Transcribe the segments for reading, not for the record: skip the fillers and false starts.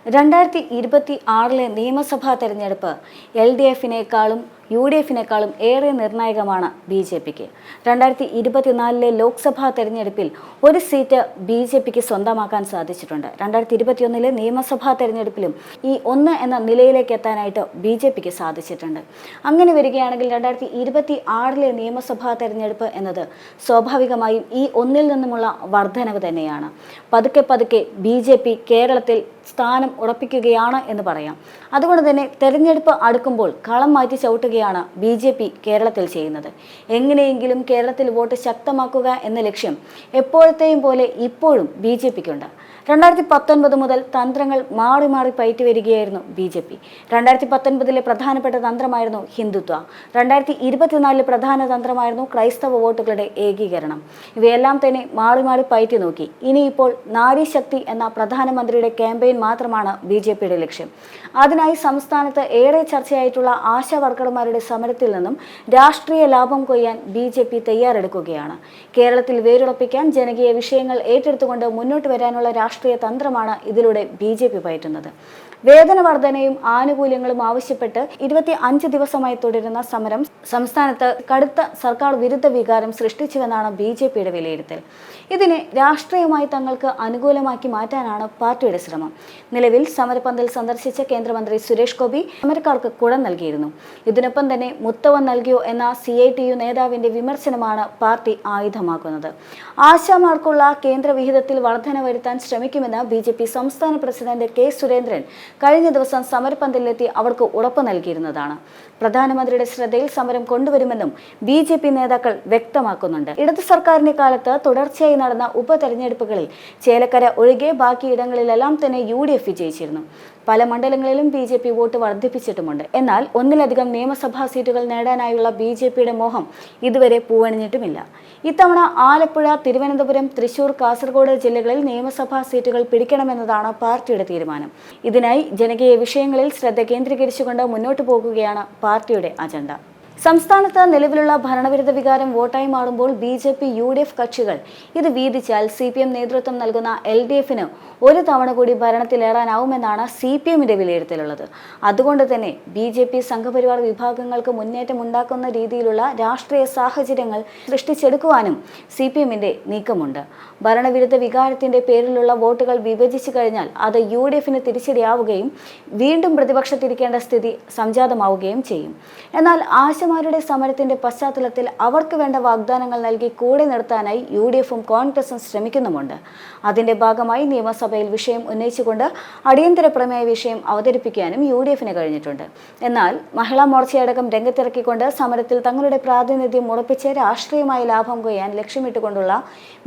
2026 നിയമസഭാ തെരഞ്ഞെടുപ്പ് LDFിനേക്കാളും UDFിനേക്കാളും ഏറെ നിർണായകമാണ് BJPക്ക്. 2024 ലോക്സഭാ തെരഞ്ഞെടുപ്പിൽ ഒരു സീറ്റ് BJPക്ക് സ്വന്തമാക്കാൻ സാധിച്ചിട്ടുണ്ട്. 2021 നിയമസഭാ തെരഞ്ഞെടുപ്പിലും ഈ 1 എന്ന നിലയിലേക്ക് എത്താനായിട്ട് BJPക്ക് സാധിച്ചിട്ടുണ്ട്. അങ്ങനെ വരികയാണെങ്കിൽ 2026 നിയമസഭാ തെരഞ്ഞെടുപ്പ് എന്നത് സ്വാഭാവികമായും ഈ 1-ൽ നിന്നുമുള്ള വർധനവ് തന്നെയാണ്. പതുക്കെ BJP കേരളത്തിൽ സ്ഥാനം ഉറപ്പിക്കുകയാണ് എന്ന് പറയാം. അതുകൊണ്ട് തന്നെ തെരഞ്ഞെടുപ്പ് അടുക്കുമ്പോൾ കളം മാറ്റി ചവിട്ടുകയാണ് BJP കേരളത്തിൽ ചെയ്യുന്നത്. എങ്ങനെയെങ്കിലും കേരളത്തിൽ വോട്ട് ശക്തമാക്കുക എന്ന ലക്ഷ്യം എപ്പോഴത്തെയും പോലെ ഇപ്പോഴും BJPക്കുണ്ട്. 2019 മുതൽ തന്ത്രങ്ങൾ മാറി പയറ്റി വരികയായിരുന്നു BJP. 2019 പ്രധാനപ്പെട്ട തന്ത്രമായിരുന്നു ഹിന്ദുത്വ. 2024 പ്രധാന തന്ത്രമായിരുന്നു ക്രൈസ്തവ വോട്ടുകളുടെ ഏകീകരണം. ഇവയെല്ലാം തന്നെ മാറി പയറ്റി നോക്കി. ഇനിയിപ്പോൾ നാരീശക്തി എന്ന പ്രധാനമന്ത്രിയുടെ ക്യാമ്പയിൻ മാത്രമാണ് BJPയുടെ ലക്ഷ്യം. അതിനായി സംസ്ഥാനത്ത് ഏറെ ചർച്ചയായിട്ടുള്ള ആശാ വർക്കർമാരുടെ സമരത്തിൽ നിന്നും രാഷ്ട്രീയ ലാഭം കൊയ്യാൻ BJP തയ്യാറെടുക്കുകയാണ്. കേരളത്തിൽ വേരുറപ്പിക്കാൻ ജനകീയ വിഷയങ്ങൾ ഏറ്റെടുത്തുകൊണ്ട് മുന്നോട്ട് വരാനുള്ള രാഷ്ട്രീയ തന്ത്രമാണ് ഇതിലൂടെ BJP പയറ്റുന്നത്. വേതന വർധനയും ആനുകൂല്യങ്ങളും ആവശ്യപ്പെട്ട് 25 ദിവസമായി തുടരുന്ന സമരം സംസ്ഥാനത്ത് കടുത്ത സർക്കാർ വിരുദ്ധ വികാരം സൃഷ്ടിച്ചുവെന്നാണ് BJPയുടെ വിലയിരുത്തൽ. ഇതിനെ രാഷ്ട്രീയമായി തങ്ങൾക്ക് അനുകൂലമാക്കി മാറ്റാനാണ് പാർട്ടിയുടെ ശ്രമം. നിലവിൽ സമരപന്തൽ സന്ദർശിച്ച കേന്ദ്രമന്ത്രി സുരേഷ് ഗോപി സമരക്കാർക്ക് കുടം നൽകിയിരുന്നു. ഇതിനൊപ്പം തന്നെ മുത്തവൻ നൽകിയോ എന്ന CITU നേതാവിന്റെ വിമർശനമാണ് പാർട്ടി ആയുധമാക്കുന്നത്. ആശാമാർക്കുള്ള കേന്ദ്ര വിഹിതത്തിൽ വർധന വരുത്താൻ ശ്രമിക്കുമെന്ന് BJP സംസ്ഥാന പ്രസിഡന്റ് K സുരേന്ദ്രൻ കഴിഞ്ഞ ദിവസം സമരപന്തലിലെത്തി അവർക്ക് ഉറപ്പ് നൽകിയിരുന്നതാണ്. പ്രധാനമന്ത്രിയുടെ ശ്രദ്ധയിൽ സമരം കൊണ്ടുവരുമെന്നും BJP നേതാക്കൾ വ്യക്തമാക്കുന്നുണ്ട്. ഇടതു സർക്കാരിന്റെ കാലത്ത് തുടർച്ചയായി നടന്ന ഉപതെരഞ്ഞെടുപ്പുകളിൽ ചേലക്കര ഒഴികെ ബാക്കിയിടങ്ങളിലെല്ലാം തന്നെ UDF വിജയിച്ചിരുന്നു. പല മണ്ഡലങ്ങളിലും BJP വോട്ട് വർദ്ധിപ്പിച്ചിട്ടുമുണ്ട്. എന്നാൽ ഒന്നിലധികം നിയമസഭാ സീറ്റുകൾ നേടാനായുള്ള BJPയുടെ മോഹം ഇതുവരെ പൂവണിഞ്ഞിട്ടുമില്ല. ഇത്തവണ ആലപ്പുഴ, തിരുവനന്തപുരം, തൃശൂർ, കാസർഗോഡ് ജില്ലകളിൽ നിയമസഭാ സീറ്റുകൾ പിടിക്കണമെന്നതാണ് പാർട്ടിയുടെ തീരുമാനം. ഇതിനായി ജനകീയ വിഷയങ്ങളിൽ ശ്രദ്ധ കേന്ദ്രീകരിച്ചുകൊണ്ട് മുന്നോട്ടു പോകുകയാണ് പാർട്ടിയുടെ അജണ്ട. സംസ്ഥാനത്ത് നിലവിലുള്ള ഭരണവിരുദ്ധ വികാരം വോട്ടായി മാറുമ്പോൾ BJP UDF കക്ഷികൾ ഇത് വീതിച്ചാൽ CPM നേതൃത്വം നൽകുന്ന LDFന് ഒരു തവണ കൂടി ഭരണത്തിലേറാനാവുമെന്നാണ് CPMന്റെ വിലയിരുത്തലുള്ളത്. അതുകൊണ്ട് തന്നെ BJP സംഘപരിവാർ വിഭാഗങ്ങൾക്ക് മുന്നേറ്റം ഉണ്ടാക്കുന്ന രീതിയിലുള്ള രാഷ്ട്രീയ സാഹചര്യങ്ങൾ സൃഷ്ടിച്ചെടുക്കുവാനും CPMന്റെ നീക്കമുണ്ട്. ഭരണവിരുദ്ധ വികാരത്തിന്റെ പേരിലുള്ള വോട്ടുകൾ വിഭജിച്ചു കഴിഞ്ഞാൽ അത് UDFന് തിരിച്ചടിയാവുകയും വീണ്ടും പ്രതിപക്ഷത്തിരിക്കേണ്ട സ്ഥിതി സംജാതമാവുകയും ചെയ്യും. എന്നാൽ ആശമാരുടെ സമരത്തിന്റെ പശ്ചാത്തലത്തിൽ അവർക്ക് വേണ്ട വാഗ്ദാനങ്ങൾ നൽകി കൂടെ നിർത്താനായി UDFും കോൺഗ്രസും ശ്രമിക്കുന്നുമുണ്ട്. അതിന്റെ ഭാഗമായി നിയമസഭയിൽ വിഷയം ഉന്നയിച്ചുകൊണ്ട് അടിയന്തര പ്രമേയ വിഷയം അവതരിപ്പിക്കാനും UDFന് കഴിഞ്ഞിട്ടുണ്ട്. എന്നാൽ മഹിളാ മോർച്ചയടക്കം രംഗത്തിറക്കിക്കൊണ്ട് സമരത്തിൽ തങ്ങളുടെ പ്രാതിനിധ്യം ഉറപ്പിച്ച് രാഷ്ട്രീയമായ ലാഭം കൊയ്യാൻ ലക്ഷ്യമിട്ടുകൊണ്ടുള്ള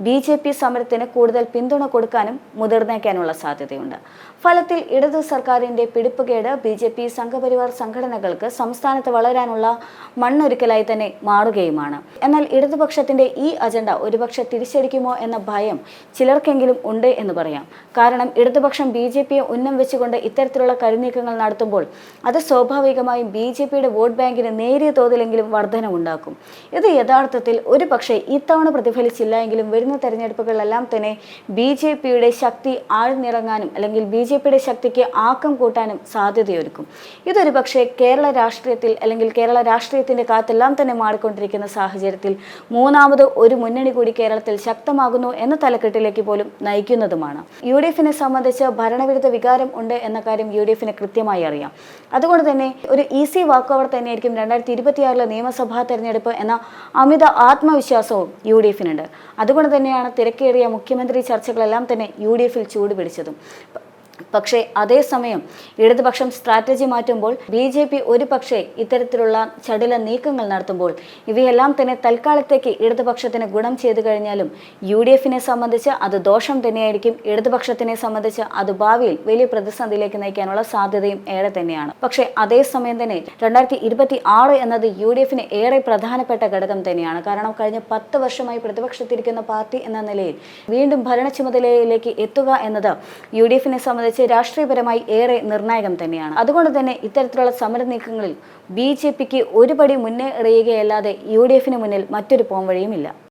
BJP സമരത്തിന് കൂടുതൽ പിന്തുണ കൊടുക്കാനും മുതിർന്നേക്കാനുള്ള സാധ്യതയുണ്ട്. ഫലത്തിൽ ഇടതു സർക്കാരിന്റെ പിടിപ്പുകേട് BJP സംഘപരിവാർ സംഘടനകൾക്ക് സംസ്ഥാനത്ത് വളരാനുള്ള മണ്ണൊരുക്കലായി തന്നെ മാറുകയുമാണ്. എന്നാൽ ഇടതുപക്ഷത്തിന്റെ ഈ അജണ്ട ഒരുപക്ഷെ തിരിച്ചടിക്കുമോ എന്ന ഭയം ചിലർക്കെങ്കിലും ഉണ്ട് എന്ന് പറയാം. കാരണം ഇടതുപക്ഷം BJPയെ ഉന്നം വെച്ചുകൊണ്ട് ഇത്തരത്തിലുള്ള കരുനീക്കങ്ങൾ നടത്തുമ്പോൾ അത് സ്വാഭാവികമായും BJPയുടെ വോട്ട് ബാങ്കിന് നേരിയ തോതിലെങ്കിലും വർധനവുണ്ടാക്കും. ഇത് യഥാർത്ഥത്തിൽ ഒരു പക്ഷേ ഇത്തവണ പ്രതിഫലിച്ചില്ല എങ്കിലും വരുന്ന തെരഞ്ഞെടുപ്പുകളിലെല്ലാം തന്നെ BJPയുടെ ശക്തി ആഴ്ന്നിറങ്ങാനും അല്ലെങ്കിൽ BJPയുടെ ശക്തിക്ക് ആക്കം കൂട്ടാനും സാധ്യതയൊരുക്കും. ഇതൊരു പക്ഷേ കേരള രാഷ്ട്രീയത്തിൽ അല്ലെങ്കിൽ കേരള രാഷ്ട്രീയത്തിന്റെ കാറ്റെല്ലാം തന്നെ മാറിക്കൊണ്ടിരിക്കുന്ന സാഹചര്യത്തിൽ മൂന്നാമത് ഒരു മുന്നണി കൂടി കേരളത്തിൽ ശക്തമാകുന്നു എന്ന തലക്കെട്ടിലേക്ക് പോലും നയിക്കുന്നതുമാണ്. UDFനെ സംബന്ധിച്ച് ഭരണവിരുദ്ധ വികാരം ഉണ്ട് എന്ന കാര്യം UDFന് കൃത്യമായി അറിയാം. അതുകൊണ്ട് തന്നെ ഒരു ഈസി വാക്ക് ഓവർ തന്നെയായിരിക്കും 2026 നിയമസഭാ തെരഞ്ഞെടുപ്പ് എന്ന അമിത ആത്മവിശ്വാസവും UDFനുണ്ട്. അതുകൊണ്ട് തന്നെയാണ് തിരക്കേറിയ മുഖ്യമന്ത്രി ചർച്ചകളെല്ലാം തന്നെ UDFിൽ ചൂടുപിടിച്ചതും. പക്ഷേ അതേസമയം ഇടതുപക്ഷം സ്ട്രാറ്റജി മാറ്റുമ്പോൾ BJP ഒരു പക്ഷേ ഇത്തരത്തിലുള്ള ചടുല നീക്കങ്ങൾ നടത്തുമ്പോൾ ഇവയെല്ലാം തന്നെ തൽക്കാലത്തേക്ക് ഇടതുപക്ഷത്തിന് ഗുണം ചെയ്തു കഴിഞ്ഞാലും UDFനെ സംബന്ധിച്ച് അത് ദോഷം തന്നെയായിരിക്കും. ഇടതുപക്ഷത്തിനെ സംബന്ധിച്ച് അത് ഭാവിയിൽ വലിയ പ്രതിസന്ധിയിലേക്ക് നയിക്കാനുള്ള സാധ്യതയും ഏറെ തന്നെയാണ്. പക്ഷേ അതേസമയം തന്നെ 2026 എന്നത് UDFന് ഏറെ പ്രധാനപ്പെട്ട ഘടകം തന്നെയാണ്. കാരണം കഴിഞ്ഞ 10 വർഷമായി പ്രതിപക്ഷത്തിരിക്കുന്ന പാർട്ടി എന്ന നിലയിൽ വീണ്ടും ഭരണ ചുമതലയിലേക്ക് എത്തുക എന്നത് UDFനെ സംബന്ധിച്ച് രാഷ്ട്രീയപരമായി ഏറെ നിർണായകം തന്നെയാണ്. അതുകൊണ്ട് തന്നെ ഇത്തരത്തിലുള്ള സമര നീക്കങ്ങളിൽ BJPക്ക് ഒരുപടി മുന്നേ എറിയുകയല്ലാതെ UDFന് മുന്നിൽ മറ്റൊരു പോംവഴിയുമില്ല.